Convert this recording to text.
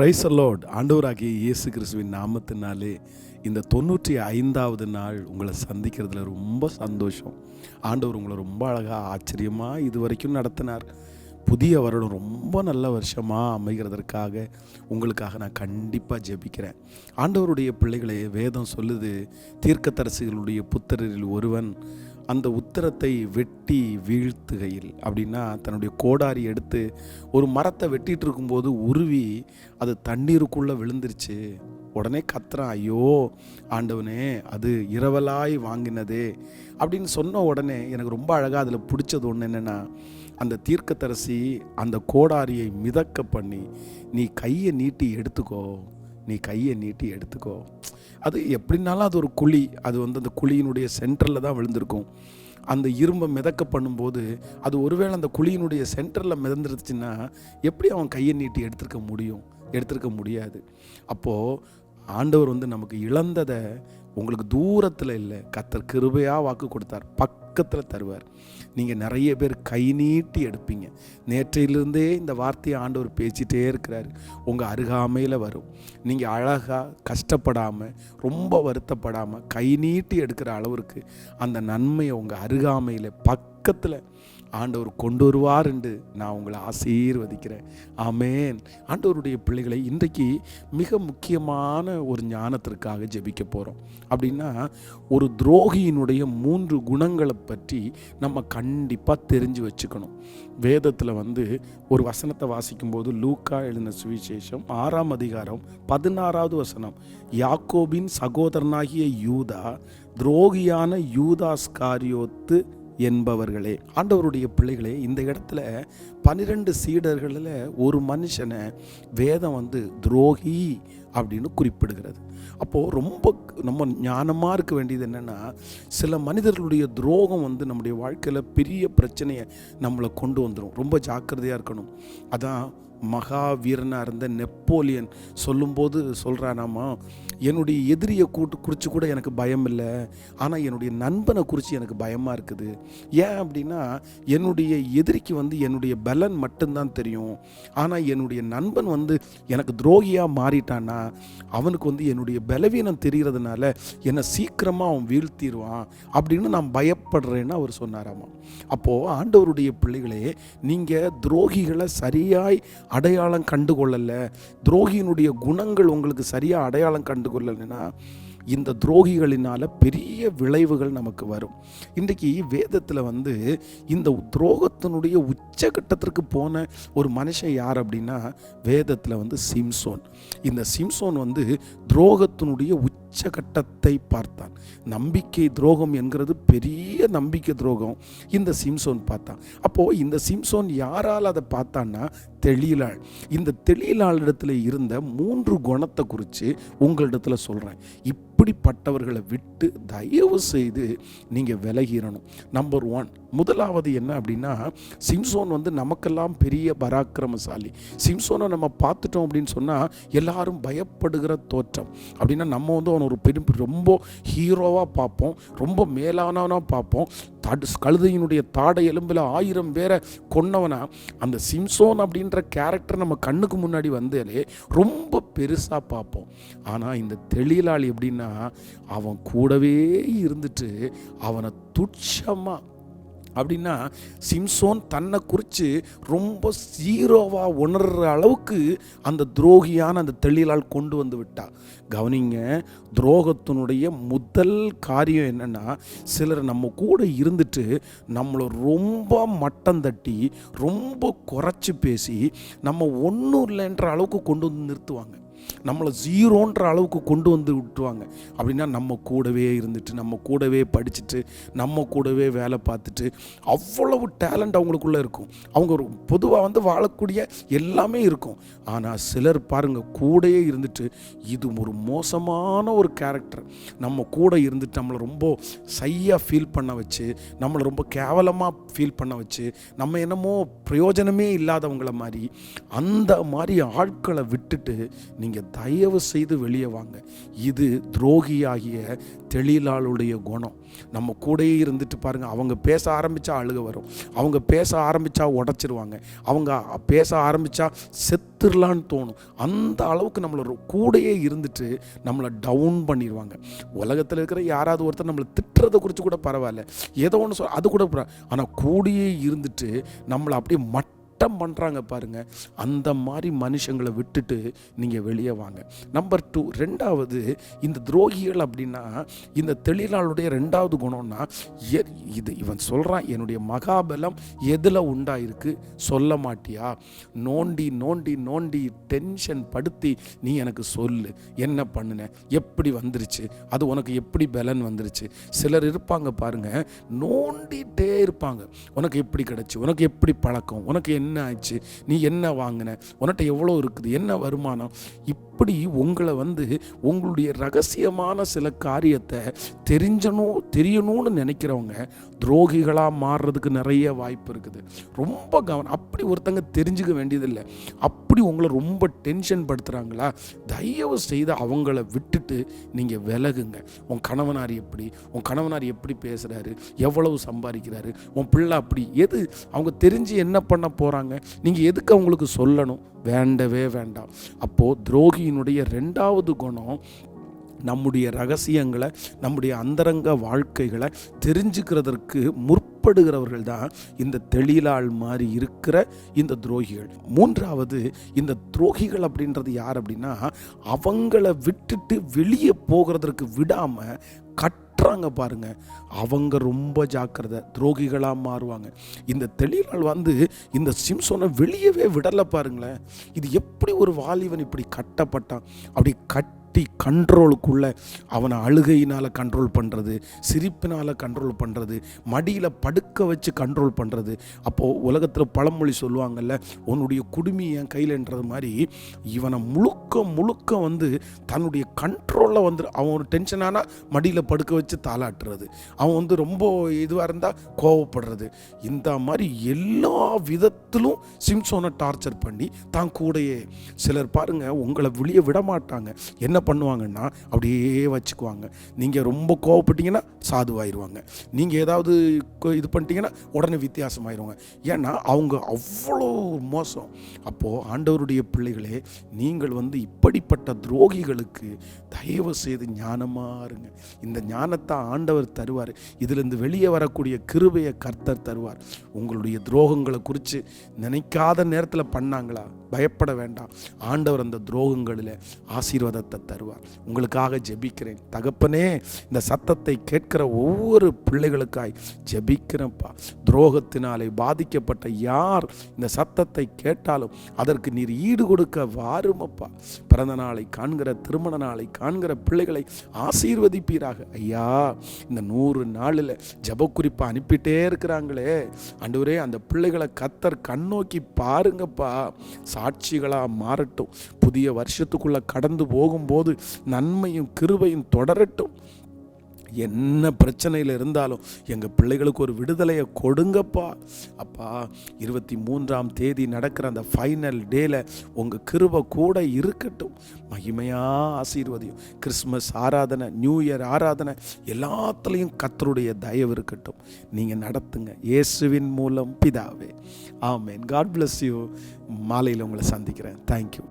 Praise the Lord. ஆண்டவராகிய இயேசு கிறிஸ்துவின் நாமத்தினாலே இந்த 95வது நாள் உங்களை சந்திக்கிறதுல ரொம்ப சந்தோஷம். ஆண்டவர் உங்களை ரொம்ப அழகாக ஆச்சரியமாக இது வரைக்கும் நடத்தினார். புதிய வருடம் ரொம்ப நல்ல வருஷமாக அமைகிறதற்காக உங்களுக்காக நான் கண்டிப்பாக ஜெபிக்கிறேன். ஆண்டவருடைய பிள்ளைகளே, வேதம் சொல்லுது, தீர்க்கதரிசிகளுடைய புத்திரரில் ஒருவன் அந்த உத்தரத்தை வெட்டி வீழ்த்துகையில், அப்படின்னா தன்னுடைய கோடாரி எடுத்து ஒரு மரத்தை வெட்டிகிட்டு இருக்கும்போது உருவி அது தண்ணீருக்குள்ளே விழுந்துருச்சு. உடனே கத்துறான், ஐயோ ஆண்டவனே, அது இரவலாய் வாங்கினதே அப்படின்னு சொன்ன உடனே எனக்கு ரொம்ப அழகாக அதில் பிடிச்சது ஒன்று என்னென்னா, அந்த தீர்க்கதரிசி அந்த கோடாரியை மிதக்க பண்ணி, நீ கையை நீட்டி எடுத்துக்கோ, நீ கையை நீட்டி எடுத்துக்கோ. அது எப்படின்னாலும் அது ஒரு குழி, அது அந்த குழியினுடைய சென்டரில் தான் விழுந்திருக்கும். அந்த இரும்பை மிதக்க பண்ணும்போது அது ஒருவேளை அந்த குழியினுடைய சென்டரில் மிதந்துருச்சுன்னா எப்படி அவன் கையை நீட்டி எடுத்திருக்க முடியாது. அப்போது ஆண்டவர் நமக்கு இழந்ததை உங்களுக்கு தூரத்தில் இல்லை, கர்த்தர் கிருபையாக வாக்கு கொடுத்தார், பக்கத்தில் தருவார். நீங்கள் நிறைய பேர் கை நீட்டி எடுப்பீங்க. நேற்றையிலிருந்தே இந்த வார்த்தையை ஆண்டவர் பேசிகிட்டே இருக்கிறார். உங்கள் அருகாமையில் வரும். நீங்கள் அழகாக கஷ்டப்படாமல் ரொம்ப வருத்தப்படாமல் கை நீட்டி எடுக்கிற அளவிற்கு அந்த நன்மையை உங்கள் அருகாமையில் பக்கத்தில் ஆண்டவர் கொண்டு வருவார் என்று நான் உங்களை ஆசீர்வதிக்கிறேன். ஆமேன். ஆண்டவருடைய பிள்ளைகளை, இன்றைக்கு மிக முக்கியமான ஒரு ஞானத்திற்காக ஜெபிக்க போகிறோம். அப்படின்னா, ஒரு துரோகியினுடைய 3 குணங்களை பற்றி நம்ம கண்டிப்பாக தெரிஞ்சு வச்சுக்கணும். வேதத்தில் ஒரு வசனத்தை வாசிக்கும்போது, லூக்கா எழுதின சுவிசேஷம் 6ஆம் அதிகாரம் 16வது வசனம், யாக்கோபின் சகோதரனாகிய யூதா, துரோகியான யூதாஸ்காரியோத்து என்பவர்களே. ஆண்டவருடைய பிள்ளைகளே, இந்த இடத்துல 12 சீடர்களில் ஒரு மனுஷனை வேதம் துரோகி அப்படின்னு குறிப்பிடுகிறது. அப்போது ரொம்ப நம்ம ஞானமாக இருக்க வேண்டியது என்னென்னா, சில மனிதர்களுடைய துரோகம் நம்முடைய வாழ்க்கையில் பெரிய பிரச்சனையை நம்மளை கொண்டு வந்துடும். ரொம்ப ஜாக்கிரதையாக இருக்கணும். அதான் மகாவீரனாக இருந்த நெப்போலியன் சொல்லும்போது சொல்கிறானாமா, என்னுடைய எதிரியை குறித்து கூட எனக்கு பயம் இல்லை, ஆனால் என்னுடைய நண்பனை குறித்து எனக்கு பயமாக இருக்குது. ஏன் அப்படின்னா, என்னுடைய எதிரிக்கு என்னுடைய பலன் மட்டும்தான் தெரியும், ஆனால் என்னுடைய நண்பன் எனக்கு துரோகியாக மாறிட்டான்னா அவனுக்கு என்னுடைய பலவீனம் தெரிகிறதுனால என்னை சீக்கிரமாக அவன் வீழ்த்திடுவான் அப்படின்னு நான் பயப்படுறேன்னு அவர் சொன்னாராமா. அப்போது ஆண்டவருடைய பிள்ளைகளே, நீங்கள் துரோகிகளை சரியாய் அடையாளம் கண்டுகொள்ளலை, துரோகியினுடைய குணங்கள் உங்களுக்கு சரியாக அடையாளம் கண்டுகொள்ளலைன்னா இந்த துரோகிகளினால் பெரிய விளைவுகள் நமக்கு வரும். இன்றைக்கு வேதத்தில் இந்த துரோகத்தினுடைய உச்சகட்டத்திற்கு போன ஒரு மனுஷன் யார் அப்படின்னா, வேதத்தில் சிம்சோன். இந்த சிம்சோன் துரோகத்தினுடைய உச்சகட்டத்தை பார்த்தான். நம்பிக்கை துரோகம் என்கிறது பெரிய நம்பிக்கை துரோகம் இந்த சிம்சோன் பார்த்தான். அப்போது இந்த சிம்சோன் யாரால் அதை பார்த்தான்னா, தெளிலாள். இந்த தெளிலாளிடத்தில் இருந்த 3 குணத்தை குறித்து உங்களிடத்துல சொல்கிறேன். இப்படிப்பட்டவர்களை விட்டு தயவு செய்து நீங்கள் விலகிடணும். நம்பர் 1, முதலாவது என்ன அப்படின்னா, சிம்சோன் நமக்கெல்லாம் பெரிய பராக்கிரமசாலி. சிம்சோனை நம்ம பார்த்துட்டோம் அப்படின்னு சொன்னால் எல்லாரும் பயப்படுகிற தோற்றம். அப்படின்னா நம்ம அவன் ஒரு ரொம்ப ஹீரோவாக பார்ப்போம், ரொம்ப மேலானவனாக பார்ப்போம். கழுதையினுடைய தாடை எலும்பில் 1000 பேரை கொன்னவனா அந்த சிம்சோன் அப்படின்ற கேரக்டர் நம்ம கண்ணுக்கு முன்னாடி வந்தாலே ரொம்ப பெருசாக பார்ப்போம். ஆனால் இந்த தெளிலாளி எப்படின்னா, அவன் கூடவே இருந்துட்டு அவனை துச்சமாக, அப்படின்னா சிம்சோன் தன்னை குறித்து ரொம்ப ஜீரோவாக உணர்கிற அளவுக்கு அந்த துரோகியான அந்த தெளிலால் கொண்டு விட்டா. கவனிங்க, துரோகத்தினுடைய முதல் காரியம் என்னென்னா, சிலர் நம்ம கூட இருந்துட்டு நம்மளை ரொம்ப மட்டம் தட்டி ரொம்ப குறைச்சி பேசி நம்ம ஒன்றும் இல்லைன்ற அளவுக்கு கொண்டு நிறுத்துவாங்க. நம்மளை ஜீரோன்ற அளவுக்கு கொண்டு விட்டுருவாங்க. அப்படின்னா நம்ம கூடவே இருந்துட்டு, நம்ம கூடவே படிச்சுட்டு, நம்ம கூடவே வேலை பார்த்துட்டு, அவ்வளவு டேலண்ட் அவங்களுக்குள்ளே இருக்கும். அவங்க ஒரு பொதுவாக வாழக்கூடிய எல்லாமே இருக்கும். ஆனால் சிலர் பாருங்கள், கூடயே இருந்துட்டு இது ஒரு மோசமான ஒரு கேரக்டர், நம்ம கூட இருந்துட்டு நம்மளை ரொம்ப சையாக ஃபீல் பண்ண வச்சு, நம்மளை ரொம்ப கேவலமாக ஃபீல் பண்ண வச்சு, நம்ம என்னமோ பிரயோஜனமே இல்லாதவங்கள மாதிரி, அந்த மாதிரி ஆட்களை விட்டுட்டு நீங்கள் நீங்கள் தயவு செய்து வெளியே வாங்க. இது துரோகியாகிய தெளிலாளுடைய குணம். நம்ம கூடயே இருந்துட்டு பாருங்கள், அவங்க பேச ஆரம்பித்தா அழுக வரும், அவங்க பேச ஆரம்பித்தா உடச்சிருவாங்க, அவங்க பேச ஆரம்பித்தா செத்துடலான்னு தோணும். அந்த அளவுக்கு நம்மளை கூடயே இருந்துட்டு நம்மளை டவுன் பண்ணிடுவாங்க. உலகத்தில் இருக்கிற யாராவது ஒருத்தர் நம்மளை திட்டுறதை குறித்து கூட பரவாயில்ல, ஏதோ ஒன்று அது கூட ஆனால் கூடயே இருந்துட்டு நம்மளை அப்படியே பண்ணுறாங்க பாருங்க. அந்த மாதிரி மனுஷங்களை விட்டுட்டு நீங்கள் வெளியே வாங்க. நம்பர் 2, ரெண்டாவது, இந்த துரோகிகள் அப்படின்னா இந்த தெளிலாளுடைய ரெண்டாவது குணம்னா, இது இவன் சொல்கிறான், என்னுடைய மகாபலம் எதில் உண்டாயிருக்கு சொல்ல மாட்டியா? நோண்டி நோண்டி நோண்டி டென்ஷன் படுத்தி நீ எனக்கு சொல்லு, என்ன பண்ணுன, எப்படி வந்துருச்சு, அது உனக்கு எப்படி பலன் வந்துருச்சு. சிலர் இருப்பாங்க பாருங்க, நோண்டிகிட்டே இருப்பாங்க. உனக்கு எப்படி கிடச்சி, உனக்கு எப்படி பழக்கம், உனக்கு என்ன ஆச்சு, நீ என்ன வாங்கின, உன்கிட்ட எவ்வளோ இருக்குது, என்ன வருமானம், இப்படி உங்களை உங்களுடைய ரகசியமான சில காரியத்தை தெரியணும்னு நினைக்கிறவங்க துரோகிகளாக மாறுறதுக்கு நிறைய வாய்ப்பு இருக்குது. ரொம்ப கவனம். அப்படி ஒருத்தங்க தெரிஞ்சுக்க வேண்டியதில்லை. அப்படி உங்களை ரொம்ப டென்ஷன் படுத்துகிறாங்களா, தயவு செய்து அவங்கள விட்டுட்டு நீங்கள் விலகுங்க. உன் கணவனார் எப்படி பேசுகிறாரு, எவ்வளவு சம்பாதிக்கிறாரு, உன் பிள்ளை அப்படி எது, அவங்க தெரிஞ்சு என்ன பண்ண போகிறாங்க, நீங்கள் எதுக்கு அவங்களுக்கு சொல்லணும்? வேண்டவே வேண்டாம். அப்போது துரோகியினுடைய ரெண்டாவது குணம், நம்முடைய ரகசியங்களை, நம்முடைய அந்தரங்க வாழ்க்கைகளை தெரிஞ்சுக்கிறதற்கு முற்படுகிறவர்கள் தான் இந்த தெளிலாள் மாதிரி இருக்கிற இந்த துரோகிகள். மூன்றாவது, இந்த துரோகிகள் அப்படின்றது யார் அப்படின்னா, அவங்கள விட்டுட்டு வெளியே போகிறதற்கு விடாமல் கட்டுறாங்க பாருங்க, அவங்க ரொம்ப ஜாக்கிரதை, துரோகிகளாக மாறுவாங்க. இந்த தெளிலாள் இந்த சிம்சோனை வெளியவே விடலை பாருங்களேன். இது எப்படி ஒரு வாலிபன் இப்படி கட்டப்பட்டான்? அப்படி கண்ட்ரோலுக்குள்ளே அவனை அழுகையினால் கண்ட்ரோல் பண்ணுறது, சிரிப்பினால் கண்ட்ரோல் பண்ணுறது, மடியில் படுக்க வச்சு கண்ட்ரோல் பண்ணுறது. அப்போது உலகத்தில் பழமொழி சொல்லுவாங்கல்ல, உன்னுடைய குடுமி என் கையில்ன்றது மாதிரி இவனை முழுக்க தன்னுடைய கண்ட்ரோலில் அவன் ஒரு டென்ஷனானால் மடியில் படுக்க வச்சு தாளாட்டுறது, அவன் ரொம்ப இதுவாக இருந்தால் கோவப்படுறது, இந்த மாதிரி எல்லா விதத்திலும் சிம்சோனை டார்ச்சர் பண்ணி தான் கூடையே. சிலர் பாருங்கள், உங்களை வெளியே விட மாட்டாங்க. என்ன பண்ணுவாங்கன்னா அப்படியே வச்சுக்குவாங்க. நீங்கள் ரொம்ப கோவப்பட்டீங்கன்னா சாதுவாயிருவாங்க, நீங்கள் ஏதாவது இது பண்ணிட்டீங்கன்னா உடனே வித்தியாசமாயிருவாங்க. ஏன்னா அவங்க அவ்வளோ மோசம். அப்போது ஆண்டவருடைய பிள்ளைகளே, நீங்கள் இப்படிப்பட்ட துரோகிகளுக்கு தயவு செய்து ஞானமாக இருங்க. இந்த ஞானத்தை ஆண்டவர் தருவார். இதிலிருந்து வெளியே வரக்கூடிய கிருபையை கர்த்தர் தருவார். உங்களுடைய துரோகங்களை குறித்து நினைக்காத நேரத்தில் பண்ணாங்களா, பயப்பட வேண்டாம். ஆண்டவர் அந்த துரோகங்களில் ஆசீர்வாதத்தை தருவார். உங்களுக்காக ஜெபிக்கிறேன். தகப்பனே, இந்த சத்தத்தை கேட்கிற ஒவ்வொரு பிள்ளைகளுக்காய் ஜெபிக்கிறேன்ப்பா. துரோகத்தினாலே பாதிக்கப்பட்ட யார் இந்த சத்தத்தை கேட்டாலும் அதற்கு நீர் ஈடு கொடுக்க வாருமப்பா. பிறந்த நாளை காண்கிற, திருமண நாளை காண்கிற பிள்ளைகளை ஆசீர்வதிப்பீராக ஐயா. இந்த 100 நாளில் ஜெப குறிப்பை அனுப்பிட்டே இருக்கிறாங்களே ஆண்டவரே, அந்த பிள்ளைகளை கர்த்தர் கண்ணோக்கி பாருங்கப்பா. சாட்சிகளாக மாறட்டும். புதிய வருஷத்துக்குள்ளே கடந்து போகும்போது நன்மையும் கிருபையும் தொடரட்டும். என்ன பிரச்சனையில் இருந்தாலும் எங்கள் பிள்ளைகளுக்கு ஒரு விடுதலையை கொடுங்கப்பா. அப்பா, 23ஆம் தேதி நடக்கிற அந்த ஃபைனல் டேல உங்கள் கிருபை கூட இருக்கட்டும். மகிமையாக ஆசீர்வதியும். கிறிஸ்மஸ் ஆராதனை, நியூ இயர் ஆராதனை எல்லாத்துலேயும் கர்த்தருடைய தயவு இருக்கட்டும். நீங்கள் நடத்துங்க, இயேசுவின் மூலம் பிதாவே. ஆமென். God bless you. மாலையில் உங்களை சந்திக்கிறேன். தேங்க்யூ.